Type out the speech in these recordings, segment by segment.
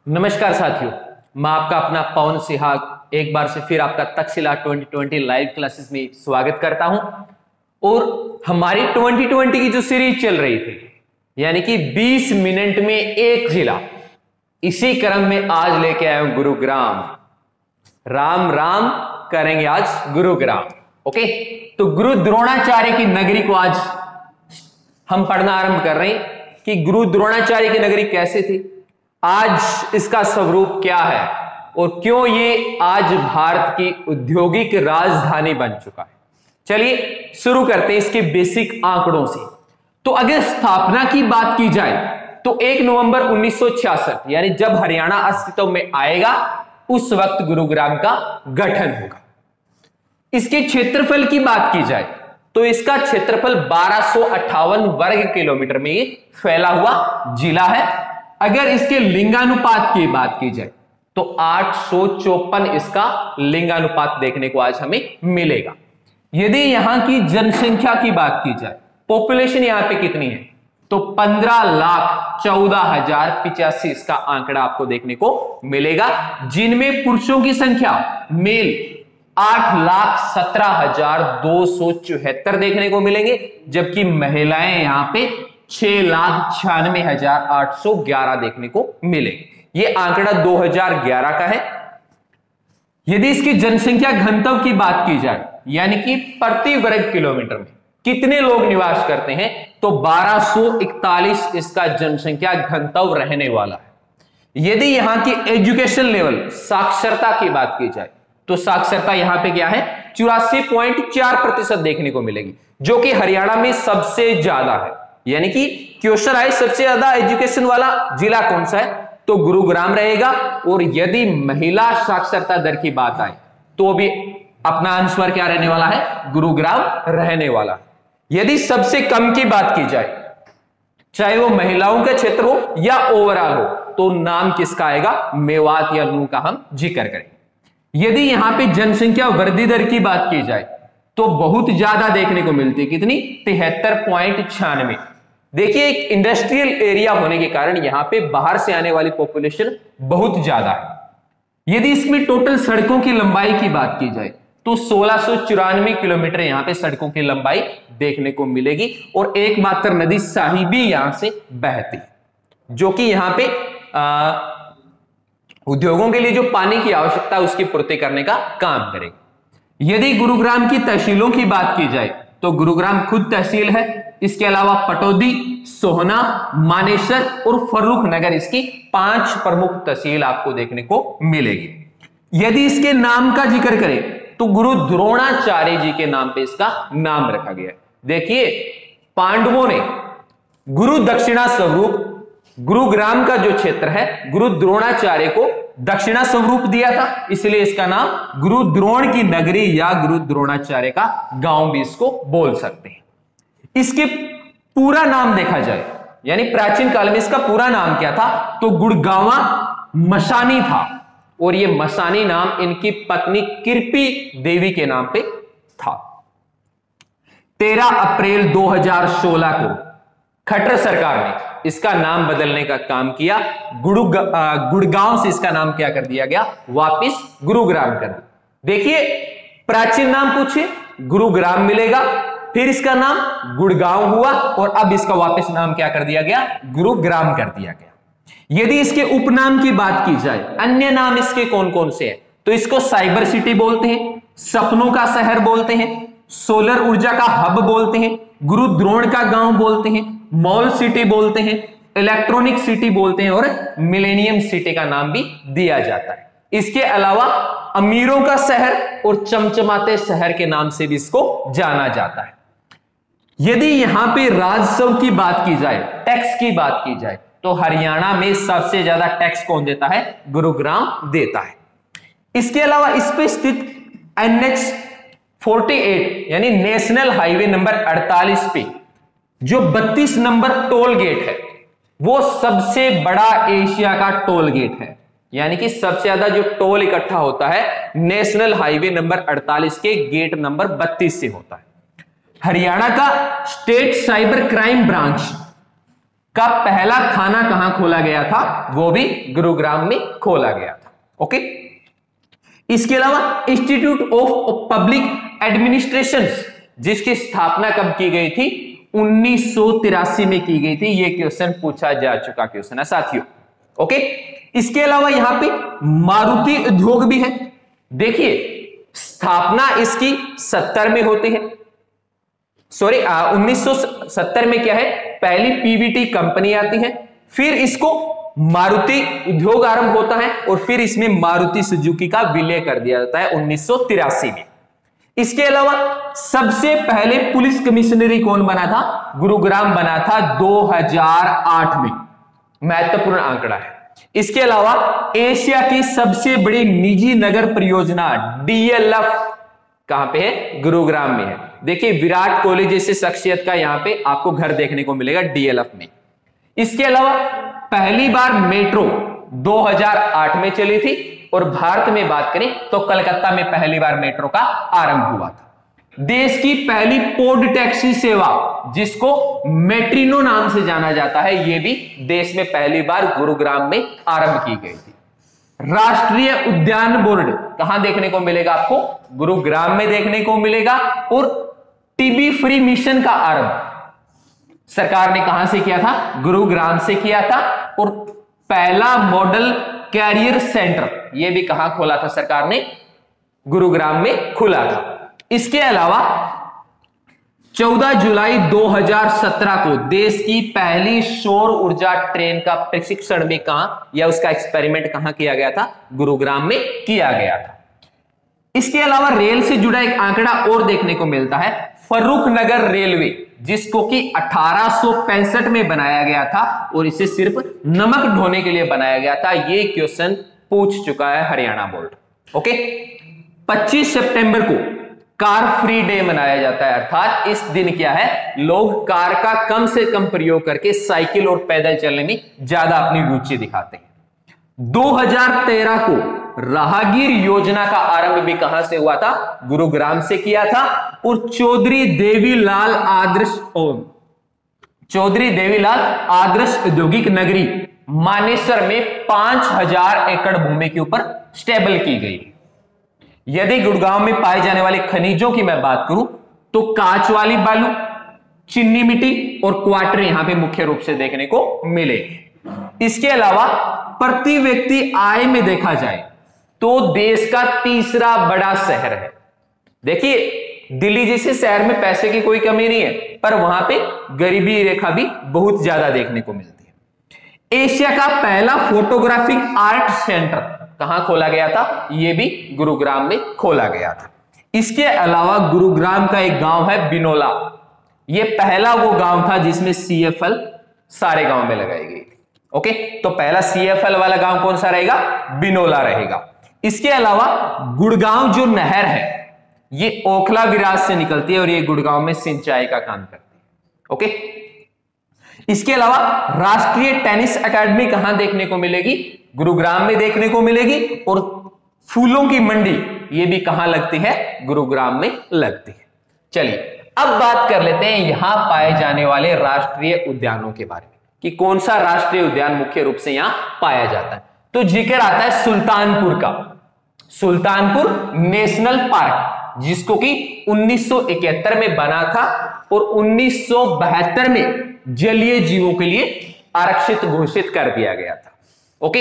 नमस्कार साथियों, मैं आपका अपना पवन सिहाग एक बार से फिर आपका तक्षशिला 2020 लाइव क्लासेस में स्वागत करता हूं। और हमारी 2020 की जो सीरीज चल रही थी, यानी कि 20 मिनट में एक जिला, इसी क्रम में आज लेके आया हूं गुरुग्राम। राम राम करेंगे आज गुरुग्राम। ओके, तो गुरु द्रोणाचार्य की नगरी को आज हम पढ़ना आरंभ कर रहे हैं कि गुरु द्रोणाचार्य की नगरी कैसे थी, आज इसका स्वरूप क्या है और क्यों ये आज भारत की औद्योगिक राजधानी बन चुका है। चलिए शुरू करते हैं इसके बेसिक आंकड़ों से। तो अगर स्थापना की बात की जाए तो 1 नवंबर 1966 यानी जब हरियाणा अस्तित्व में आएगा उस वक्त गुरुग्राम का गठन होगा। इसके क्षेत्रफल की बात की जाए तो इसका क्षेत्रफल 1258 वर्ग किलोमीटर में फैला हुआ जिला है। अगर इसके लिंगानुपात की बात की जाए तो 854 इसका लिंगानुपात देखने को आज हमें मिलेगा। यदि यहां की जनसंख्या की बात की जाए, पॉपुलेशन यहां पे कितनी है, तो 15,14,085 इसका आंकड़ा आपको देखने को मिलेगा, जिनमें पुरुषों की संख्या मेल 8,17,274 देखने को मिलेंगे, जबकि महिलाएं यहां पे 6,96,811 देखने को मिलेगी। ये आंकड़ा 2011 का है। यदि इसकी जनसंख्या घनत्व की बात की जाए, यानी कि प्रति वर्ग किलोमीटर में कितने लोग निवास करते हैं, तो 1241 इसका जनसंख्या घनत्व रहने वाला है। यदि यहां की एजुकेशन लेवल, साक्षरता की बात की जाए तो साक्षरता यहां पे क्या है, 84.4% देखने को मिलेगी, जो कि हरियाणा में सबसे ज्यादा है। यानी कि क्वेश्चन आए सबसे ज्यादा एजुकेशन वाला जिला कौन सा है, तो गुरुग्राम रहेगा। और यदि महिला साक्षरता दर की बात आए तो भी अपना आंसर क्या रहने वाला है, गुरुग्राम रहने वाला। यदि सबसे कम की बात की जाए, चाहे वो महिलाओं का क्षेत्र हो या ओवरऑल हो, तो नाम किसका आएगा, मेवात या नूह का हम जिक्र करें। यदि यहां पे जनसंख्या वृद्धि दर की बात की जाए तो बहुत ज्यादा देखने को मिलती है, कितनी, 73.96। देखिए, एक इंडस्ट्रियल एरिया होने के कारण यहां पे बाहर से आने वाली पॉपुलेशन बहुत ज्यादा है। यदि इसमें टोटल सड़कों की लंबाई की बात की जाए तो 1694 किलोमीटर यहां पे सड़कों की लंबाई देखने को मिलेगी। और एकमात्र नदी शाही भी यहां से बहती है, जो कि यहां पे उद्योगों के लिए जो पानी की आवश्यकता है उसकी पूर्ति करने का काम करेगी। यदि गुरुग्राम की तहसीलों की बात की जाए तो गुरुग्राम खुद तहसील है। इसके अलावा पटौदी, सोहना, मानेसर और फर्रुख नगर इसकी 5 प्रमुख तहसील आपको देखने को मिलेगी। यदि इसके नाम का जिक्र करें तो गुरु द्रोणाचार्य जी के नाम पे इसका नाम रखा गया है। देखिए, पांडवों ने गुरु दक्षिणा स्वरूप गुरुग्राम का जो क्षेत्र है गुरु द्रोणाचार्य को दक्षिणा स्वरूप दिया था, इसलिए इसका नाम गुरु द्रोण की नगरी या गुरु द्रोणाचार्य का गांव भी इसको बोल सकते हैं। इसके पूरा नाम देखा जाए, यानी प्राचीन काल में इसका पूरा नाम क्या था, तो गुड़गावा मसानी था। और यह मसानी नाम इनकी पत्नी कृपी देवी के नाम पे था। 13 अप्रैल 2016 को खट्टर सरकार ने इसका नाम बदलने का काम किया। गुड़गांव से इसका नाम क्या कर दिया गया, वापिस गुरुग्राम कर दिया। देखिए, प्राचीन नाम पूछे गुरुग्राम मिलेगा, फिर इसका नाम गुड़गांव हुआ और अब इसका वापस नाम क्या कर दिया गया, गुरुग्राम कर दिया गया। यदि इसके उपनाम की बात की जाए, अन्य नाम इसके कौन कौन से हैं, तो इसको साइबर सिटी बोलते हैं, सपनों का शहर बोलते हैं, सोलर ऊर्जा का हब बोलते हैं, गुरु द्रोण का गांव बोलते हैं, मॉल सिटी बोलते हैं, इलेक्ट्रॉनिक सिटी बोलते हैं और मिलेनियम सिटी का नाम भी दिया जाता है। इसके अलावा अमीरों का शहर और चमचमाते शहर के नाम से भी इसको जाना जाता है। यदि यहां पे राजस्व की बात की जाए, टैक्स की बात की जाए, तो हरियाणा में सबसे ज्यादा टैक्स कौन देता है, गुरुग्राम देता है। इसके अलावा इस पे स्थित NH48 यानी नेशनल हाईवे नंबर 48 पे जो 32 नंबर टोल गेट है, वो सबसे बड़ा एशिया का टोल गेट है। यानी कि सबसे ज्यादा जो टोल इकट्ठा होता है नेशनल हाईवे नंबर 48 के गेट नंबर 32 से होता है। हरियाणा का स्टेट साइबर क्राइम ब्रांच का पहला थाना कहां खोला गया था, वो भी गुरुग्राम में खोला गया था। ओके, इसके अलावा इंस्टीट्यूट ऑफ पब्लिक एडमिनिस्ट्रेशन, जिसकी स्थापना कब की गई थी, 1983 में की गई थी। ये क्वेश्चन पूछा जा चुका क्वेश्चन है साथियों। ओके, इसके अलावा यहां पे मारुति उद्योग भी है। देखिए, स्थापना इसकी 70 में होती है, सॉरी 1970 में क्या है, पहली पीवीटी कंपनी आती है, फिर इसको मारुति उद्योग आरंभ होता है और फिर इसमें मारुति सुजुकी का विलय कर दिया जाता है 1983 में। इसके अलावा सबसे पहले पुलिस कमिश्नरी कौन बना था, गुरुग्राम बना था 2008 में, महत्वपूर्ण आंकड़ा है। इसके अलावा एशिया की सबसे बड़ी निजी नगर परियोजना डीएलएफ कहां पे है, गुरुग्राम में है। देखिए, विराट कोहली जैसे शख्सियत का यहां पे आपको घर देखने को मिलेगा डीएलएफ में। इसके अलावा पहली बार मेट्रो 2008 में चली थी और भारत में बात करें तो कलकत्ता में पहली बार मेट्रो का आरंभ हुआ था। देश की पहली पोड टैक्सी सेवा, जिसको मेट्रिनो नाम से जाना जाता है, यह भी देश में पहली बार गुरुग्राम में आरंभ की गई थी। राष्ट्रीय उद्यान बोर्ड कहां देखने को मिलेगा आपको, गुरुग्राम में देखने को मिलेगा। और टीबी फ्री मिशन का आरंभ सरकार ने कहां से किया था, गुरुग्राम से किया था। और पहला मॉडल कैरियर सेंटर यह भी कहां खोला था सरकार ने, गुरुग्राम में खुला था। इसके अलावा 14 जुलाई 2017 को देश की पहली सौर ऊर्जा ट्रेन का प्रशिक्षण भी कहां, या उसका एक्सपेरिमेंट कहां किया गया था, गुरुग्राम में किया गया था। इसके अलावा रेल से जुड़ा एक आंकड़ा और देखने को मिलता है, फर्रुखनगर रेलवे, जिसको कि 1865 में बनाया गया था और इसे सिर्फ नमक ढोने के लिए बनाया गया था। यह क्वेश्चन पूछ चुका है हरियाणा बोर्ड। ओके, 25 सितंबर को कार फ्री डे मनाया जाता है, अर्थात इस दिन क्या है, लोग कार का कम से कम प्रयोग करके साइकिल और पैदल चलने में ज्यादा अपनी रुचि दिखाते हैं। 2013 को राहगीर योजना का आरंभ भी कहां से हुआ था, गुरुग्राम से किया था। और चौधरी देवीलाल आदर्श औद्योगिक नगरी मानेसर में 5000 एकड़ भूमि के ऊपर स्टेबल की गई। यदि गुड़गांव में पाए जाने वाले खनिजों की मैं बात करूं तो कांच वाली बालू, चीनी मिट्टी और क्वार्टर यहां पे मुख्य रूप से देखने को मिलेगी। इसके अलावा प्रति व्यक्ति आय में देखा जाए तो देश का तीसरा बड़ा शहर है। देखिए, दिल्ली जैसे शहर में पैसे की कोई कमी नहीं है, पर वहां पे गरीबी रेखा भी बहुत ज्यादा देखने को मिलती है। एशिया का पहला फोटोग्राफिक आर्ट सेंटर कहां खोला गया था, यह भी गुरुग्राम में खोला गया था। इसके अलावा गुरुग्राम का एक गांव है बिनोला, यह पहला वो गांव था जिसमें CFL सारे गांव में लगाई गई थी। ओके, तो पहला CFL वाला गांव कौन सा रहेगा, बिनोला रहेगा। इसके अलावा गुड़गांव जो नहर है, ये ओखला विराज से निकलती है और ये गुड़गांव में सिंचाई का काम करती है। ओके, इसके अलावा राष्ट्रीय टेनिस एकेडमी कहां देखने को मिलेगी, गुरुग्राम में देखने को मिलेगी। और फूलों की मंडी ये भी कहां लगती है, गुरुग्राम में लगती है। चलिए अब बात कर लेते हैं यहां पाए जाने वाले राष्ट्रीय उद्यानों के बारे में, कि कौन सा राष्ट्रीय उद्यान मुख्य रूप से यहां पाया जाता है। तो जिक्र आता है सुल्तानपुर का, सुल्तानपुर नेशनल पार्क, जिसको कि 1971 में बना था और 1972 में जलीय जीवों के लिए आरक्षित घोषित कर दिया गया था। ओके,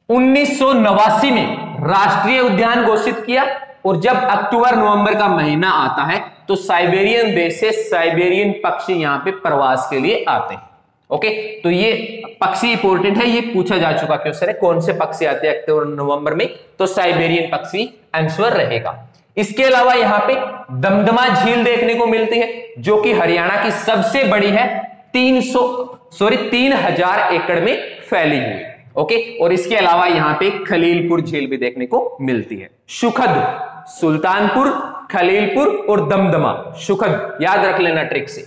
1989 में राष्ट्रीय उद्यान घोषित किया और जब अक्टूबर नवंबर का महीना आता है तो साइबेरियन देश से साइबेरियन पक्षी यहां पे प्रवास के लिए आते हैं। ओके, तो ये पक्षी इंपॉर्टेंट है, ये पूछा जा चुका क्वेश्चन है, कौन से पक्षी आते हैं अक्टूबर नवंबर में, तो साइबेरियन पक्षी आंसर रहेगा। इसके अलावा यहां पे दमदमा झील देखने को मिलती है, जो कि हरियाणा की सबसे बड़ी है, 3000 एकड़ में फैली हुई। ओके, और इसके अलावा यहां पे खलीलपुर झील भी देखने को मिलती है। सुखद, सुल्तानपुर, खलीलपुर और दमदमा, सुखद याद रख लेना ट्रिक से।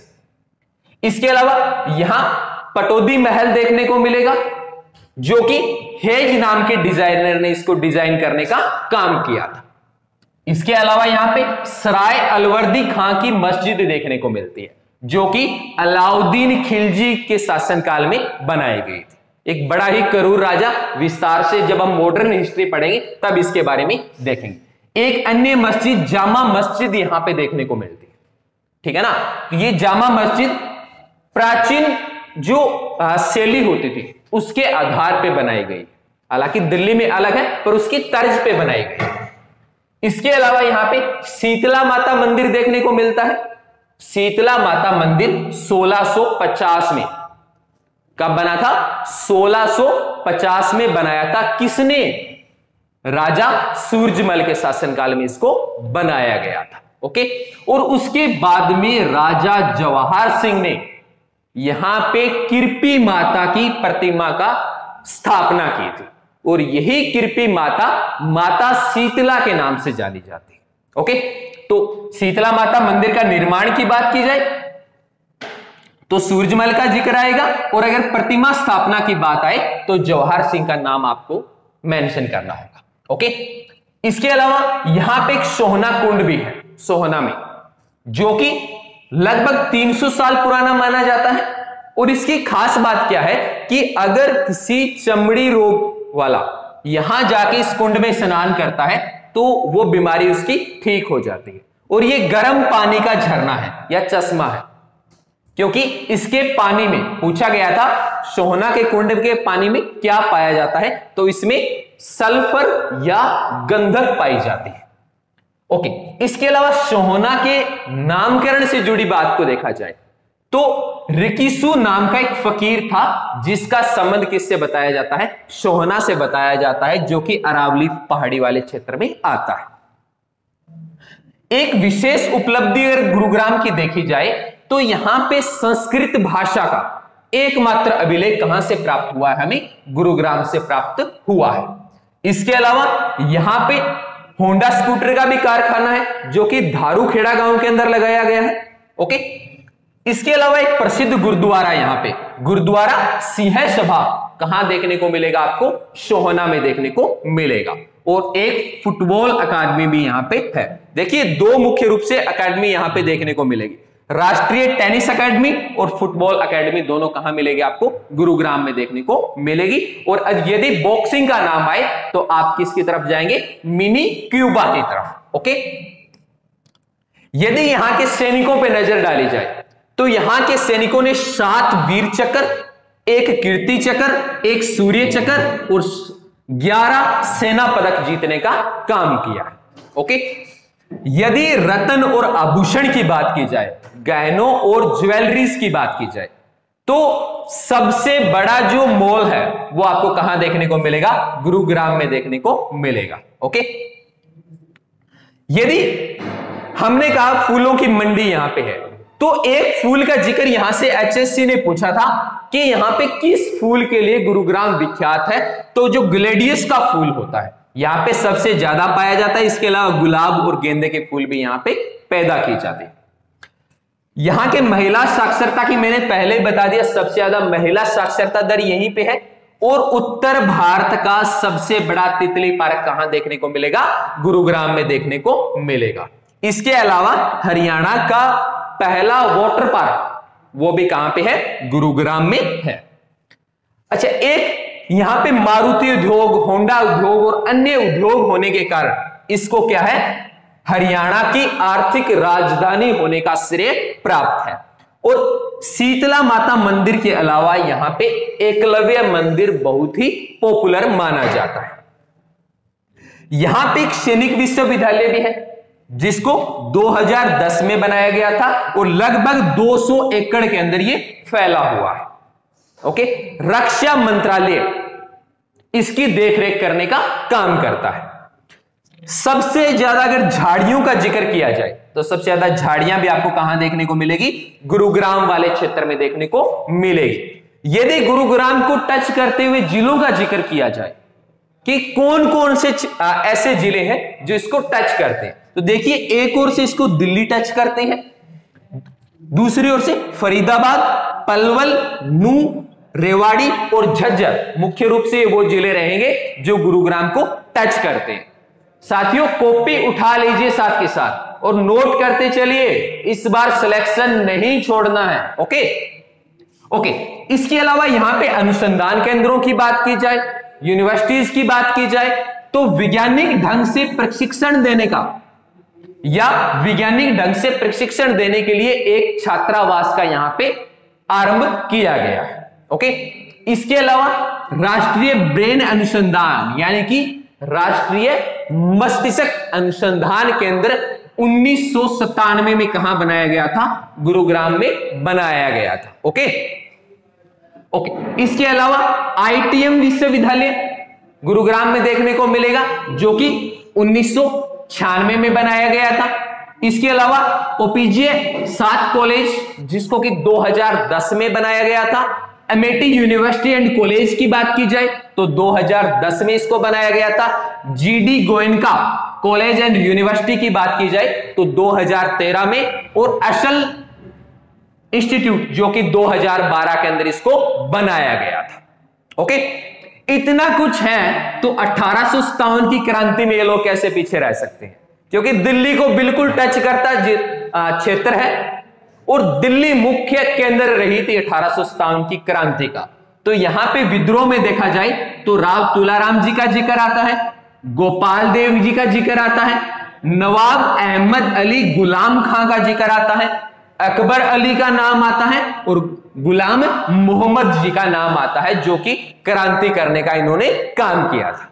इसके अलावा यहां पटौदी महल देखने को मिलेगा, जो कि हेज नाम के डिजाइनर ने इसको डिजाइन करने का काम किया था। इसके अलावा यहां पे सराय अलवर्दी खां की मस्जिद देखने को मिलती है, जो कि अलाउद्दीन खिलजी के शासनकाल में बनाई गई थी। एक बड़ा ही क्रूर राजा, विस्तार से जब हम मॉडर्न हिस्ट्री पढ़ेंगे तब इसके बारे में देखेंगे। एक अन्य मस्जिद जामा मस्जिद यहां पे देखने को मिलती है, ठीक है ना। तो ये जामा मस्जिद प्राचीन जो शैली होती थी उसके आधार पे बनाई गई, हालांकि दिल्ली में अलग है पर उसकी तर्ज पे बनाई गई। इसके अलावा यहां पे शीतला माता मंदिर देखने को मिलता है। शीतला माता मंदिर 1650 में, कब बना था? 1650 में बनाया था। किसने? राजा सूरजमल के शासनकाल में इसको बनाया गया था। ओके, और उसके बाद में राजा जवाहर सिंह ने यहां पे कृपी माता की प्रतिमा का स्थापना की थी, और यही कृपी माता माता शीतला के नाम से जानी जाती है। ओके, तो शीतला माता मंदिर का निर्माण की बात की जाए तो सूरजमल का जिक्र आएगा, और अगर प्रतिमा स्थापना की बात आए तो जवाहर सिंह का नाम आपको मेंशन करना होगा। ओके, इसके अलावा यहां पे एक सोहना कुंड भी है, सोहना में, जो कि लगभग 300 साल पुराना माना जाता है। और इसकी खास बात क्या है कि अगर किसी चमड़ी रोग वाला यहां जाके इस कुंड में स्नान करता है तो वो बीमारी उसकी ठीक हो जाती है। और ये गर्म पानी का झरना है या चश्मा है, क्योंकि इसके पानी में पूछा गया था सोहना के कुंड के पानी में क्या पाया जाता है, तो इसमें सल्फर या गंधक पाई जाती है। ओके, इसके अलावा सोहना के नामकरण से जुड़ी बात को देखा जाए तो रिकिसु नाम का एक फकीर था जिसका संबंध किससे बताया जाता है? सोहना से बताया जाता है, जो कि अरावली पहाड़ी वाले क्षेत्र में आता है। एक विशेष उपलब्धि अगर गुरुग्राम की देखी जाए तो यहां पे संस्कृत भाषा का एकमात्र अभिलेख कहां से प्राप्त हुआ है? हमें गुरुग्राम से प्राप्त हुआ है। इसके अलावा यहां पे होंडा स्कूटर का भी कारखाना है, जो कि धारूखेड़ा गांव के अंदर लगाया गया है। ओके, इसके अलावा एक प्रसिद्ध गुरुद्वारा यहां पे, गुरुद्वारा सिंह सभा, कहां देखने को मिलेगा? आपको सोहना में देखने को मिलेगा। और एक फुटबॉल अकादमी भी यहां पे है। देखिए, दो मुख्य रूप से अकादमी यहां पे देखने को मिलेगी, राष्ट्रीय टेनिस अकादमी और फुटबॉल अकादमी, दोनों कहां मिलेगी? आपको गुरुग्राम में देखने को मिलेगी। और यदि बॉक्सिंग का नाम आए तो आप किसकी तरफ जाएंगे? मिनी क्यूबा की तरफ। ओके, यदि यहां के सैनिकों पर नजर डाली जाए तो यहां के सैनिकों ने 7 वीर चक्र, 1 कीर्ति चक्र, 1 सूर्य चक्र और 11 सेना पदक जीतने का काम किया है। ओके, यदि रत्न और आभूषण की बात की जाए, गहनों और ज्वेलरीज की बात की जाए, तो सबसे बड़ा जो मॉल है वो आपको कहां देखने को मिलेगा? गुरुग्राम में देखने को मिलेगा। ओके, यदि हमने कहा फूलों की मंडी यहां पे है, तो एक फूल का जिक्र यहां से एचएससी ने पूछा था कि यहां पे किस फूल के लिए गुरुग्राम विख्यात है, तो जो ग्लेडियस का फूल होता है यहां पे सबसे ज्यादा पाया जाता है। इसके अलावा गुलाब और गेंदे के फूल भी यहां पे पैदा किए जाते हैं। यहां के महिला साक्षरता की मैंने पहले ही बता दिया, सबसे ज्यादा महिला साक्षरता दर यहीं पे है। और उत्तर भारत का सबसे बड़ा तितली पार्क कहां देखने को मिलेगा? गुरुग्राम में देखने को मिलेगा। इसके अलावा हरियाणा का पहला वाटर पार्क वो भी कहां पे है? गुरुग्राम में है। अच्छा, एक यहां पे मारुति उद्योग, होंडा उद्योग और अन्य उद्योग होने के कारण इसको क्या है? हरियाणा की आर्थिक राजधानी होने का श्रेय प्राप्त है। और शीतला माता मंदिर के अलावा यहां पे एकलव्य मंदिर बहुत ही पॉपुलर माना जाता है। यहां पे एक सैनिक विश्वविद्यालय भी है जिसको 2010 में बनाया गया था और लगभग 200 एकड़ के अंदर ये फैला हुआ है। ओके, रक्षा मंत्रालय इसकी देखरेख करने का काम करता है। सबसे ज्यादा अगर झाड़ियों का जिक्र किया जाए तो सबसे ज्यादा झाड़ियां भी आपको कहां देखने को मिलेगी? गुरुग्राम वाले क्षेत्र में देखने को मिलेगी। यदि गुरुग्राम को टच करते हुए जिलों का जिक्र किया जाए कि कौन कौन से ऐसे जिले हैं जो इसको टच करते हैं, तो देखिए, एक ओर से इसको दिल्ली टच करते हैं, दूसरी ओर से फरीदाबाद, पलवल, नूह, रेवाड़ी और झज्जर मुख्य रूप से वो जिले रहेंगे जो गुरुग्राम को टच करते हैं। साथियों, कॉपी उठा लीजिए साथ के साथ, और नोट करते चलिए, इस बार सिलेक्शन नहीं छोड़ना है। Okay okay. इसके अलावा यहां पे अनुसंधान केंद्रों की बात की जाए, यूनिवर्सिटीज की बात की जाए, तो वैज्ञानिक ढंग से प्रशिक्षण देने का या वैज्ञानिक ढंग से प्रशिक्षण देने के लिए एक छात्रावास का यहां पे आरंभ किया गया है। ओके। इसके अलावा राष्ट्रीय ब्रेन अनुसंधान यानी कि राष्ट्रीय मस्तिष्क अनुसंधान केंद्र 1997 में कहां बनाया गया था? गुरुग्राम में बनाया गया था। Okay okay. इसके अलावा आईटीएम विश्वविद्यालय गुरुग्राम में देखने को मिलेगा, जो कि 1996 में बनाया गया था। इसके अलावा ओपीजे 7 कॉलेज, जिसको कि 2010 में बनाया गया था। अमेठी यूनिवर्सिटी एंड कॉलेज की बात की जाए तो 2010 में इसको बनाया गया था। GD Goenka college and university की बात की जाए तो 2013 में, और असल इंस्टीट्यूट जो कि 2012 के अंदर इसको बनाया गया था। ओके। इतना कुछ है तो 1857 की क्रांति में ये लोग कैसे पीछे रह सकते हैं? क्योंकि दिल्ली को बिल्कुल टच करता क्षेत्र है और दिल्ली मुख्य केंद्र रही थी 1857 की क्रांति का। तो यहां पे विद्रोह में देखा जाए तो राव तुलाराम जी का जिक्र आता है, गोपाल देव जी का जिक्र आता है, नवाब अहमद अली गुलाम खां का जिक्र आता है, अकबर अली का नाम आता है और गुलाम मोहम्मद जी का नाम आता है, जो कि क्रांति करने का इन्होंने काम किया था।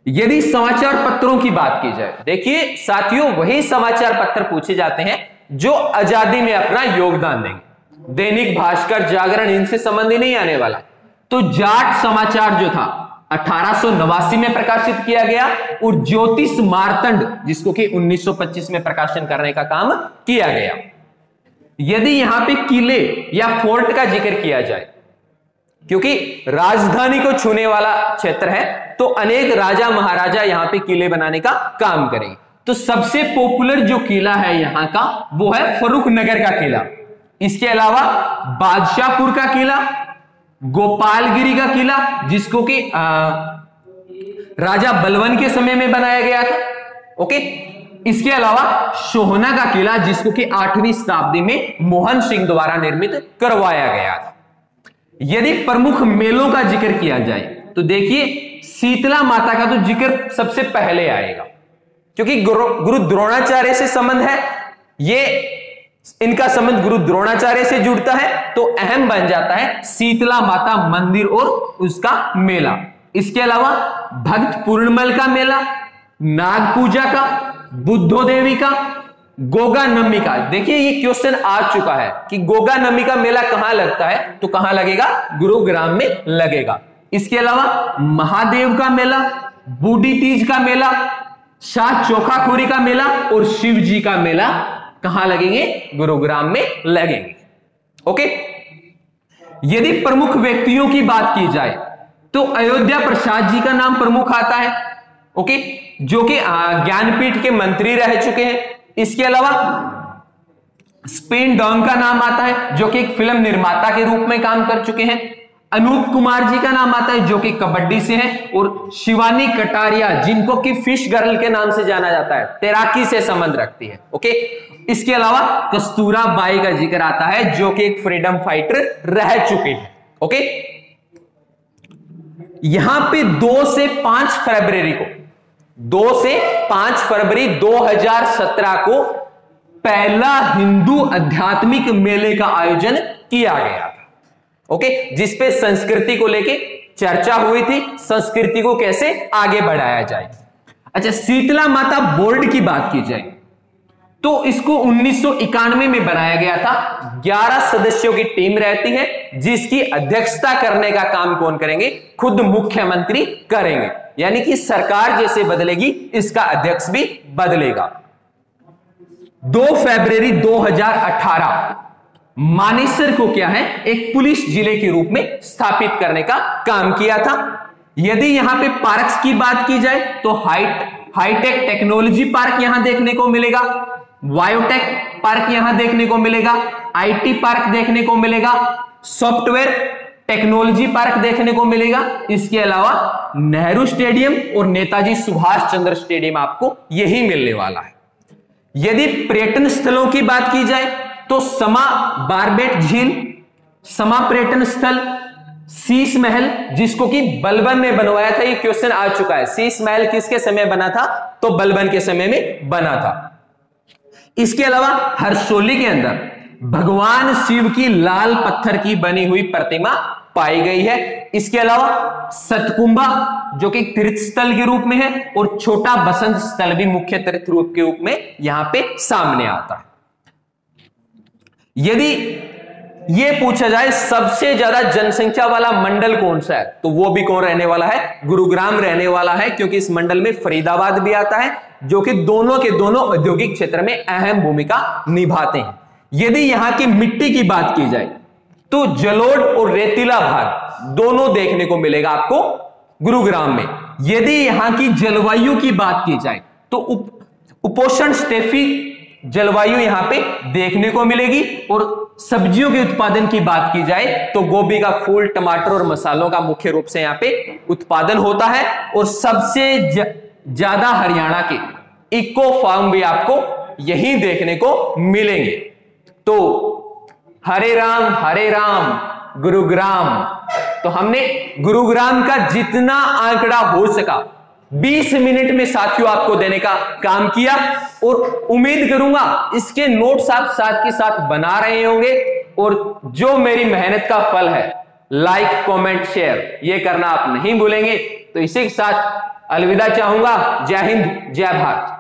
यदि समाचार पत्रों की बात की जाए, देखिए साथियों, वही समाचार पत्र पूछे जाते हैं जो आजादी में अपना योगदान देंगे। दैनिक भास्कर, जागरण, इनसे संबंधी नहीं आने वाला। तो जाट समाचार जो था 1889 में प्रकाशित किया गया, और ज्योतिष मार्तंड जिसको कि 1925 में प्रकाशन करने का काम किया गया। यदि यहां पे किले या फोर्ट का जिक्र किया जाए, क्योंकि राजधानी को छूने वाला क्षेत्र है, तो अनेक राजा महाराजा यहां पे किले बनाने का काम करेंगे। तो सबसे पॉपुलर जो किला है यहां का वो है फर्रुख नगर का किला। इसके अलावा बादशाहपुर का किला, गोपालगिरी का किला जिसको कि राजा बलवन के समय में बनाया गया था। ओके। इसके अलावा सोहना का किला जिसको कि 8वीं शताब्दी में मोहन सिंह द्वारा निर्मित करवाया गया था। यदि प्रमुख मेलों का जिक्र किया जाए तो देखिए शीतला माता का तो जिक्र सबसे पहले आएगा, क्योंकि गुरु द्रोणाचार्य से संबंध है, ये इनका संबंध गुरु द्रोणाचार्य से जुड़ता है, तो अहम बन जाता है शीतला माता मंदिर और उसका मेला। इसके अलावा भक्त पूर्णमल का मेला, नाग पूजा का, बुद्धो देवी का, गोगा नमी का। देखिए ये क्वेश्चन आ चुका है कि गोगा नमी का मेला कहां लगता है, तो कहां लगेगा? गुरुग्राम में लगेगा। इसके अलावा महादेव का मेला, बूढ़ी तीज का मेला, शाह चोखाखोरी का मेला और शिव जी का मेला कहां लगेंगे? गुरुग्राम में लगेंगे। ओके। यदि प्रमुख व्यक्तियों की बात की जाए तो अयोध्या प्रसाद जी का नाम प्रमुख आता है। ओके। जो कि ज्ञानपीठ के मंत्री रह चुके हैं। इसके अलावा स्पेन डॉन का नाम आता है, जो कि एक फिल्म निर्माता के रूप में काम कर चुके हैं। अनूप कुमार जी का नाम आता है, जो कि कबड्डी से हैं, और शिवानी कटारिया जिनको कि फिश गर्ल के नाम से जाना जाता है, तैराकी से संबंध रखती है। ओके। इसके अलावा कस्तूरा बाई का जिक्र आता है, जो कि एक फ्रीडम फाइटर रह चुके हैं। ओके। यहां पे 2 से 5 फरवरी को 2 से 5 फरवरी 2017 को पहला हिंदू आध्यात्मिक मेले का आयोजन किया गया था। ओके। जिसपे संस्कृति को लेके चर्चा हुई थी, संस्कृति को कैसे आगे बढ़ाया जाए। अच्छा, शीतला माता बोर्ड की बात की जाए तो इसको 1991 में बनाया गया था। 11 सदस्यों की टीम रहती है, जिसकी अध्यक्षता करने का काम कौन करेंगे? खुद मुख्यमंत्री करेंगे। यानी कि सरकार जैसे बदलेगी, इसका अध्यक्ष भी बदलेगा। 2 फरवरी 2018 मानेसर को क्या है? एक पुलिस जिले के रूप में स्थापित करने का काम किया था। यदि यहां पे पार्क्स की बात की जाए तो हाईटेक टेक्नोलॉजी पार्क यहां देखने को मिलेगा, बायोटेक पार्क यहां देखने को मिलेगा, आईटी पार्क देखने को मिलेगा, सॉफ्टवेयर टेक्नोलॉजी पार्क देखने को मिलेगा। इसके अलावा नेहरू स्टेडियम और नेताजी सुभाष चंद्र स्टेडियम आपको यही मिलने वाला है। यदि पर्यटन स्थलों की बात की जाए तो समा बारबेट झील, समा पर्यटन स्थल, शीश महल जिसको कि बलबन ने बनवाया था, ये क्वेश्चन आ चुका है। शीश महल किसके समय बना था? तो बलबन के समय में बना था। इसके अलावा हरसोली के अंदर भगवान शिव की लाल पत्थर की बनी हुई प्रतिमा पाई गई है। इसके अलावा सतकुंभा जो कि तीर्थ स्थल के रूप में है, और छोटा बसंत स्थल भी मुख्य तीर्थ रूप के रूप में यहां पे सामने आता है। यदि यह पूछा जाए सबसे ज्यादा जनसंख्या वाला मंडल कौन सा है, तो वो भी कौन रहने वाला है? गुरुग्राम रहने वाला है, क्योंकि इस मंडल में फरीदाबाद भी आता है, जो कि दोनों के दोनों औद्योगिक क्षेत्र में अहम भूमिका निभाते हैं। यदि यहां की मिट्टी की बात की जाए तो जलोढ़ और रेतीला भाग दोनों देखने को मिलेगा आपको गुरुग्राम में। यदि यहां की जलवायु की बात की जाए तो उपोष्ण स्टेफी जलवायु यहां पे देखने को मिलेगी, और सब्जियों के उत्पादन की बात की जाए तो गोभी का फूल, टमाटर और मसालों का मुख्य रूप से यहां पे उत्पादन होता है। और सबसे ज्यादा हरियाणा के इको फार्म भी आपको यही देखने को मिलेंगे। तो हरे राम गुरुग्राम। तो हमने गुरुग्राम का जितना आंकड़ा हो सका 20 मिनट में साथियों आपको देने का काम किया, और उम्मीद करूंगा इसके नोट्स आप साथ के साथ बना रहे होंगे, और जो मेरी मेहनत का फल है लाइक कमेंट शेयर ये करना आप नहीं भूलेंगे। तो इसी के साथ अलविदा चाहूंगा। जय हिंद, जय भारत।